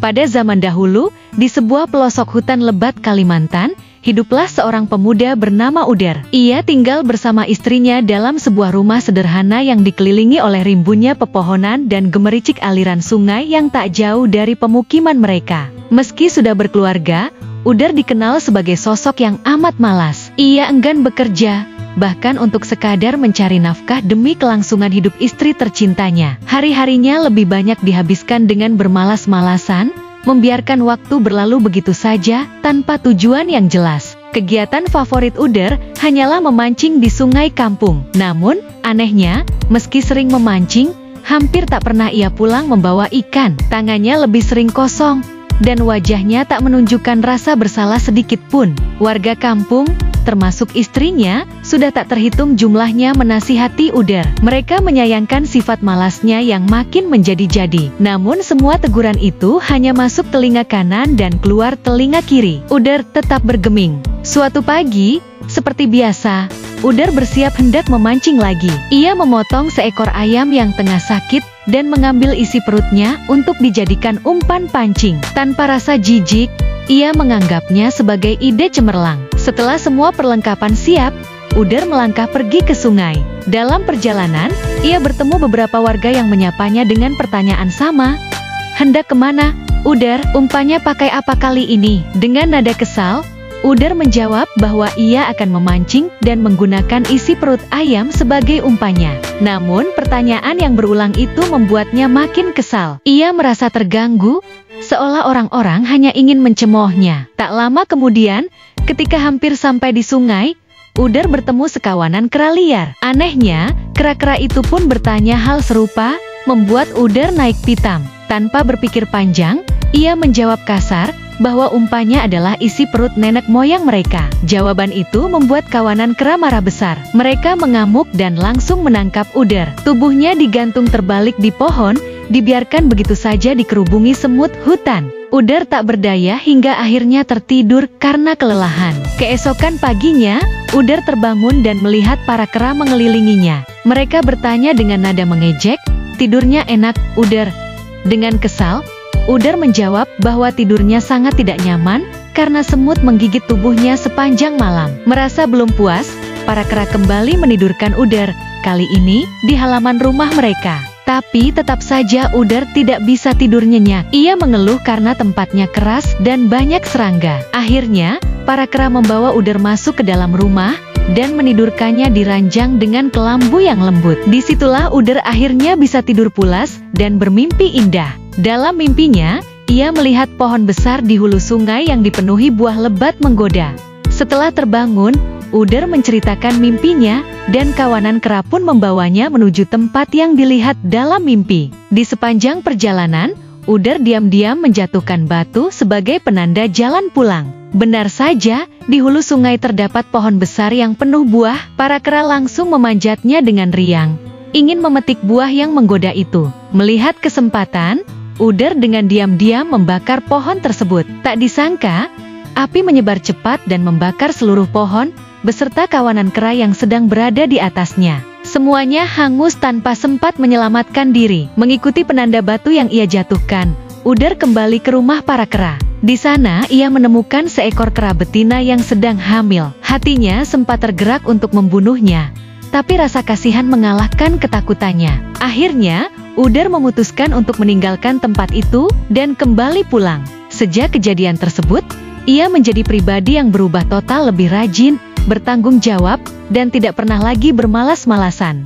Pada zaman dahulu, di sebuah pelosok hutan lebat Kalimantan, hiduplah seorang pemuda bernama Uder. Ia tinggal bersama istrinya dalam sebuah rumah sederhana yang dikelilingi oleh rimbunnya pepohonan dan gemericik aliran sungai yang tak jauh dari pemukiman mereka. Meski sudah berkeluarga, Uder dikenal sebagai sosok yang amat malas. Ia enggan bekerja, bahkan untuk sekadar mencari nafkah demi kelangsungan hidup istri tercintanya. Hari-harinya lebih banyak dihabiskan dengan bermalas-malasan, membiarkan waktu berlalu begitu saja, tanpa tujuan yang jelas. Kegiatan favorit Uder hanyalah memancing di sungai kampung. Namun, anehnya, meski sering memancing, hampir tak pernah ia pulang membawa ikan. Tangannya lebih sering kosong, dan wajahnya tak menunjukkan rasa bersalah sedikit pun. Warga kampung, termasuk istrinya, sudah tak terhitung jumlahnya menasihati Uder. Mereka menyayangkan sifat malasnya yang makin menjadi-jadi. Namun semua teguran itu hanya masuk telinga kanan dan keluar telinga kiri. Uder tetap bergeming. Suatu pagi, seperti biasa, Uder bersiap hendak memancing lagi. Ia memotong seekor ayam yang tengah sakit dan mengambil isi perutnya untuk dijadikan umpan pancing. Tanpa rasa jijik, ia menganggapnya sebagai ide cemerlang. Setelah semua perlengkapan siap, Uder melangkah pergi ke sungai. Dalam perjalanan, ia bertemu beberapa warga yang menyapanya dengan pertanyaan sama. "Hendak kemana, Uder? Umpannya pakai apa kali ini?" Dengan nada kesal, Uder menjawab bahwa ia akan memancing dan menggunakan isi perut ayam sebagai umpannya. Namun pertanyaan yang berulang itu membuatnya makin kesal. Ia merasa terganggu, seolah orang-orang hanya ingin mencemoohnya. Tak lama kemudian, ketika hampir sampai di sungai, Uder bertemu sekawanan kera liar. Anehnya, kera-kera itu pun bertanya hal serupa, membuat Uder naik pitam. Tanpa berpikir panjang, ia menjawab kasar bahwa umpannya adalah isi perut nenek moyang mereka. Jawaban itu membuat kawanan kera marah besar. Mereka mengamuk dan langsung menangkap Uder. Tubuhnya digantung terbalik di pohon, dibiarkan begitu saja dikerubungi semut hutan. Uder tak berdaya hingga akhirnya tertidur karena kelelahan. Keesokan paginya, Uder terbangun dan melihat para kera mengelilinginya. Mereka bertanya dengan nada mengejek, "Tidurnya enak, Uder?" Dengan kesal, Uder menjawab bahwa tidurnya sangat tidak nyaman karena semut menggigit tubuhnya sepanjang malam. Merasa belum puas, para kera kembali menidurkan Uder, kali ini di halaman rumah mereka. Tapi tetap saja Uder tidak bisa tidur nyenyak. Ia mengeluh karena tempatnya keras dan banyak serangga. Akhirnya, para kera membawa Uder masuk ke dalam rumah dan menidurkannya di ranjang dengan kelambu yang lembut. Disitulah Uder akhirnya bisa tidur pulas dan bermimpi indah. Dalam mimpinya, ia melihat pohon besar di hulu sungai yang dipenuhi buah lebat menggoda. Setelah terbangun, Uder menceritakan mimpinya, dan kawanan kera pun membawanya menuju tempat yang dilihat dalam mimpi. Di sepanjang perjalanan, Uder diam-diam menjatuhkan batu sebagai penanda jalan pulang. Benar saja, di hulu sungai terdapat pohon besar yang penuh buah. Para kera langsung memanjatnya dengan riang, ingin memetik buah yang menggoda itu. Melihat kesempatan, Uder dengan diam-diam membakar pohon tersebut. Tak disangka, api menyebar cepat dan membakar seluruh pohon, beserta kawanan kera yang sedang berada di atasnya. Semuanya hangus tanpa sempat menyelamatkan diri. Mengikuti penanda batu yang ia jatuhkan, Uder kembali ke rumah para kera. Di sana ia menemukan seekor kera betina yang sedang hamil. Hatinya sempat tergerak untuk membunuhnya, tapi rasa kasihan mengalahkan ketakutannya. Akhirnya, Uder memutuskan untuk meninggalkan tempat itu dan kembali pulang. Sejak kejadian tersebut, ia menjadi pribadi yang berubah total, lebih rajin, bertanggung jawab, dan tidak pernah lagi bermalas-malasan.